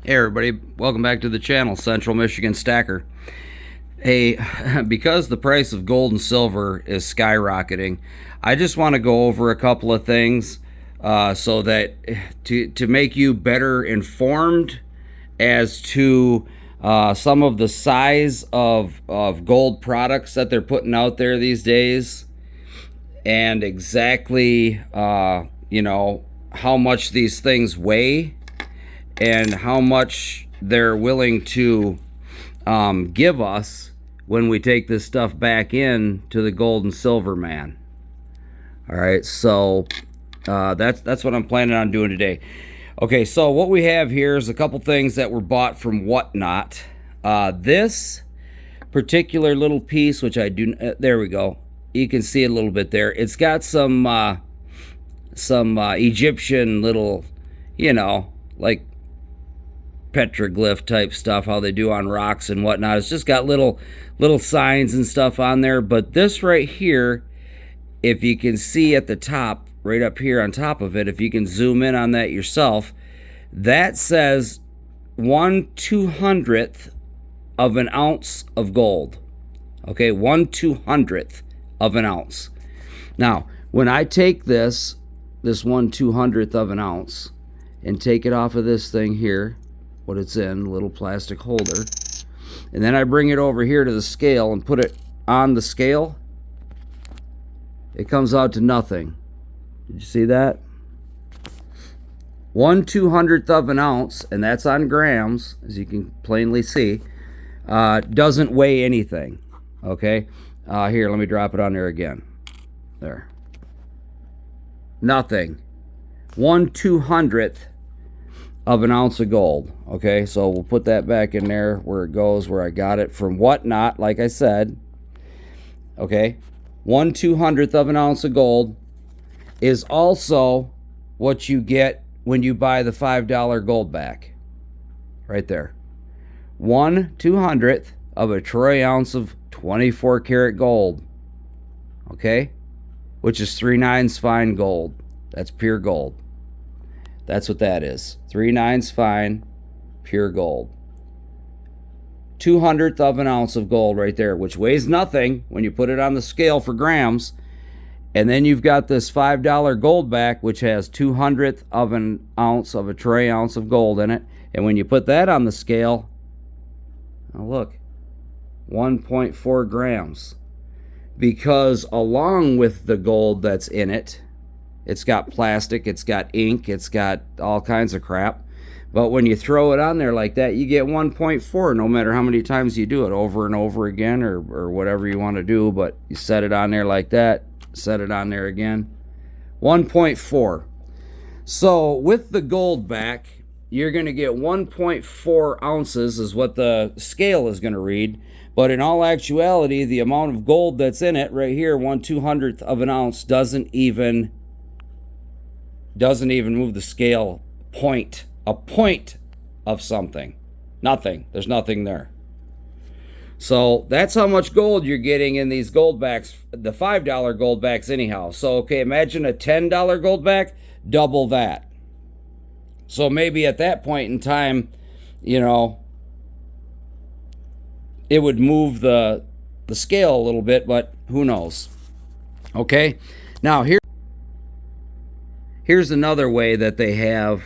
Hey everybody, welcome back to the channel, Central Michigan Stacker. Hey, because the price of gold and silver is skyrocketing, I just want to go over a couple of things so that to make you better informed as to some of the size of gold products that they're putting out there these days, and exactly how much these things weigh and how much they're willing to give us when we take this stuff back in to the gold and silver man. All right, so that's what I'm planning on doing today. Okay, so what we have here is a couple things that were bought from Whatnot. This particular little piece, which I do, there we go. You can see a little bit there. It's got some Egyptian little, like petroglyph type stuff, how they do on rocks and whatnot. It's just got little signs and stuff on there. But this right here, if you can see at the top, right up here on top of it, if you can zoom in on that yourself, that says 1/200th of an ounce of gold. Okay, 1/200th of an ounce. Now, when I take this 1/200th of an ounce and take it off of this thing here, what it's in, a little plastic holder, and then I bring it over here to the scale and put it on the scale, it comes out to nothing. Did you see that? 1/200th of an ounce, and that's on grams, as you can plainly see, doesn't weigh anything. Okay, here, let me drop it on there again. There. Nothing. 1/200th of an ounce of gold. Okay, so we'll put that back in there where it goes, where I got it from Whatnot, like I said. Okay, 1/200th of an ounce of gold is also what you get when you buy the $5 gold back. Right there. 1/200th of a troy ounce of 24 karat gold. Okay, which is 3/9 fine gold. That's pure gold. That's what that is. 3/9 fine, pure gold. 200th of an ounce of gold right there, which weighs nothing when you put it on the scale for grams. And then you've got this $5 gold back, which has 200th of an ounce of a troy ounce of gold in it. And when you put that on the scale, now look, 1.4 grams. Because along with the gold that's in it, it's got plastic, it's got ink, it's got all kinds of crap. But when you throw it on there like that, you get 1.4, no matter how many times you do it, over and over again, or whatever you want to do. But you set it on there like that, set it on there again. 1.4. So with the gold back, you're going to get 1.4 ounces is what the scale is going to read. But in all actuality, the amount of gold that's in it right here, 1/200th of an ounce, doesn't even move the scale a point of something. Nothing. There's nothing there. So that's how much gold you're getting in these gold backs, the $5 gold backs anyhow. So, okay, imagine a $10 gold back, double that. So maybe at that point in time, it would move the scale a little bit, but who knows? Okay, now here's another way that they have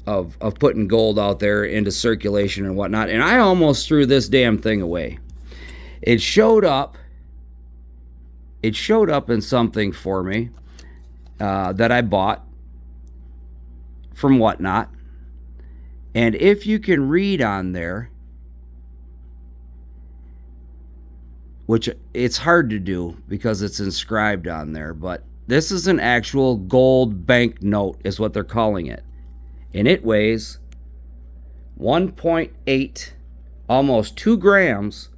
of putting gold out there into circulation and whatnot. And I almost threw this damn thing away. It showed up in something for me that I bought from Whatnot. And if you can read on there, which it's hard to do because it's inscribed on there, but this is an actual gold banknote is what they're calling it. And it weighs 1.8, almost 2 grams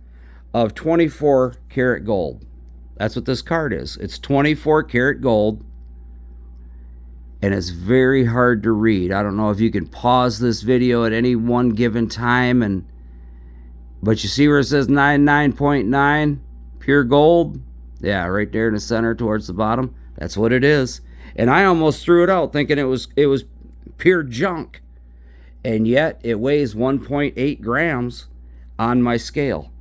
of 24 karat gold. That's what this card is. It's 24 karat gold. And it's very hard to read. I don't know if you can pause this video at any one given time, but you see where it says 99.9 pure gold? Yeah, right there in the center towards the bottom. That's what it is. And I almost threw it out thinking it was pure junk. And yet it weighs 1.8 grams on my scale.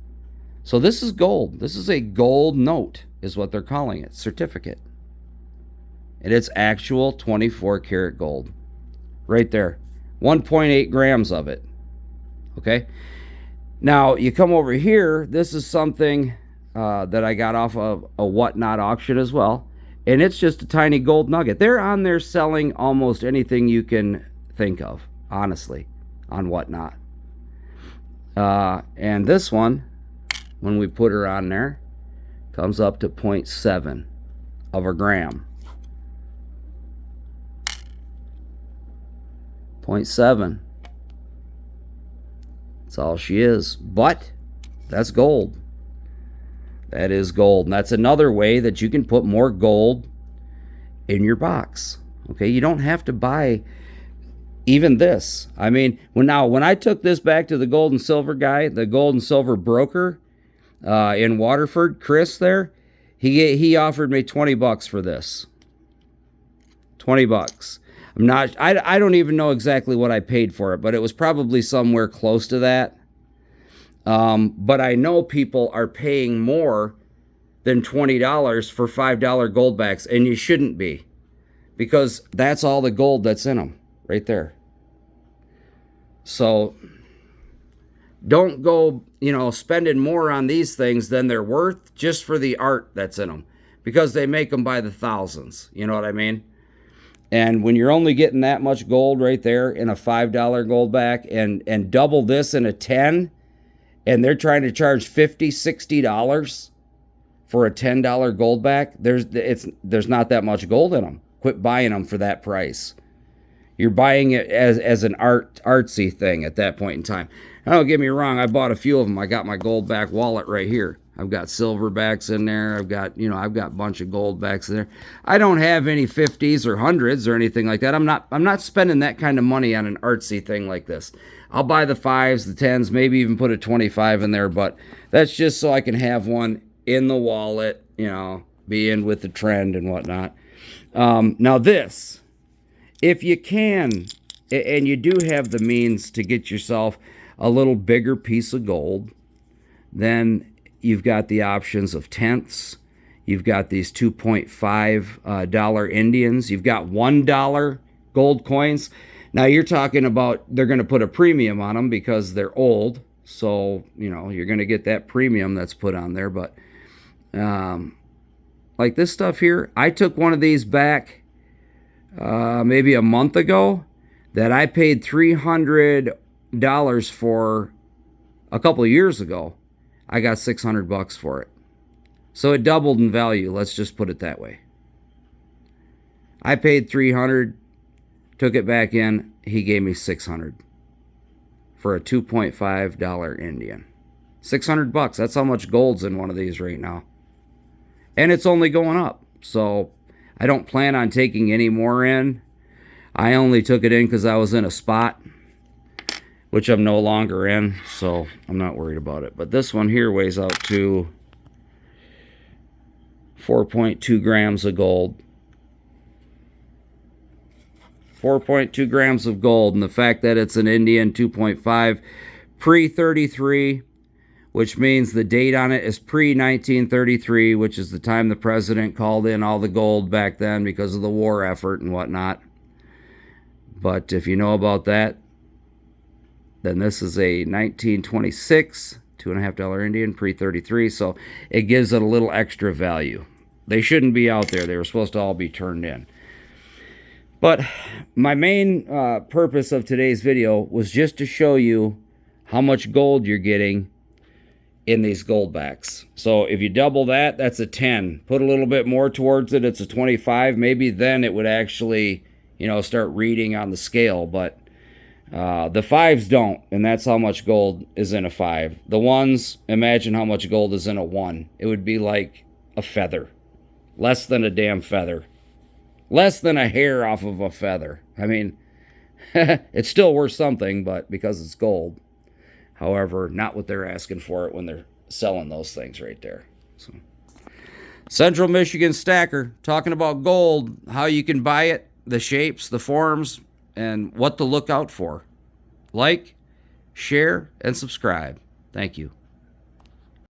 So this is gold. This is a gold note is what they're calling it, certificate. And it's actual 24 karat gold. Right there. 1.8 grams of it. Okay. Now you come over here. This is something that I got off of a Whatnot auction as well. And it's just a tiny gold nugget. They're on there selling almost anything you can think of, honestly, on Whatnot. And this one, when we put her on there, comes up to 0.7 of a gram. 0.7. That's all she is. But that's gold. That is gold. And that's another way that you can put more gold in your box. Okay, you don't have to buy even this. I mean, when I took this back to the gold and silver guy, the gold and silver broker in Waterford, Chris there, he offered me $20 for this. $20. I don't even know exactly what I paid for it, but it was probably somewhere close to that. But I know people are paying more than $20 for $5 gold backs, and you shouldn't be, because that's all the gold that's in them right there. So don't go, spending more on these things than they're worth just for the art that's in them, because they make them by the thousands. You know what I mean? And when you're only getting that much gold right there in a $5 gold back, and double this in a 10, and they're trying to charge $50, $60 for a $10 gold back, there's not that much gold in them. Quit buying them for that price. You're buying it as an artsy thing at that point in time. Now, don't get me wrong, I bought a few of them. I got my gold back wallet right here. I've got silver backs in there. I've got a bunch of gold backs in there. I don't have any 50s or 100s or anything like that. I'm not spending that kind of money on an artsy thing like this. I'll buy the 5s, the 10s, maybe even put a 25 in there, but that's just so I can have one in the wallet, be in with the trend and whatnot. Now this, if you can, and you do have the means to get yourself a little bigger piece of gold, then you've got the options of tenths. You've got these $2.5 Indians. You've got $1 gold coins. Now you're talking about they're going to put a premium on them because they're old. So, you're going to get that premium that's put on there. But like this stuff here, I took one of these back maybe a month ago that I paid $300 for a couple of years ago. I got $600 for it. So it doubled in value. Let's just put it that way. I paid $300, took it back in. He gave me $600 for a $2.5 Indian. $600. That's how much gold's in one of these right now. And it's only going up. So I don't plan on taking any more in. I only took it in because I was in a spot, which I'm no longer in, so I'm not worried about it. But this one here weighs out to 4.2 grams of gold. 4.2 grams of gold, and the fact that it's an Indian 2.5 pre-33, which means the date on it is pre-1933, which is the time the president called in all the gold back then because of the war effort and whatnot. But if you know about that, then this is a 1926 $2.5 Indian pre-33, so it gives it a little extra value. They shouldn't be out there. They were supposed to all be turned in. But my main purpose of today's video was just to show you how much gold you're getting in these gold backs. So if you double that, that's a 10. Put a little bit more towards it, it's a 25. Maybe then it would actually, start reading on the scale. But the 5s don't, and that's how much gold is in a 5. The 1s, imagine how much gold is in a 1. It would be like a feather. Less than a damn feather. Less than a hair off of a feather. I mean, it's still worth something, but because it's gold. However, not what they're asking for it when they're selling those things right there. Central Michigan Stacker, talking about gold, how you can buy it, the shapes, the forms, and what to look out for. Like, share, and subscribe. Thank you.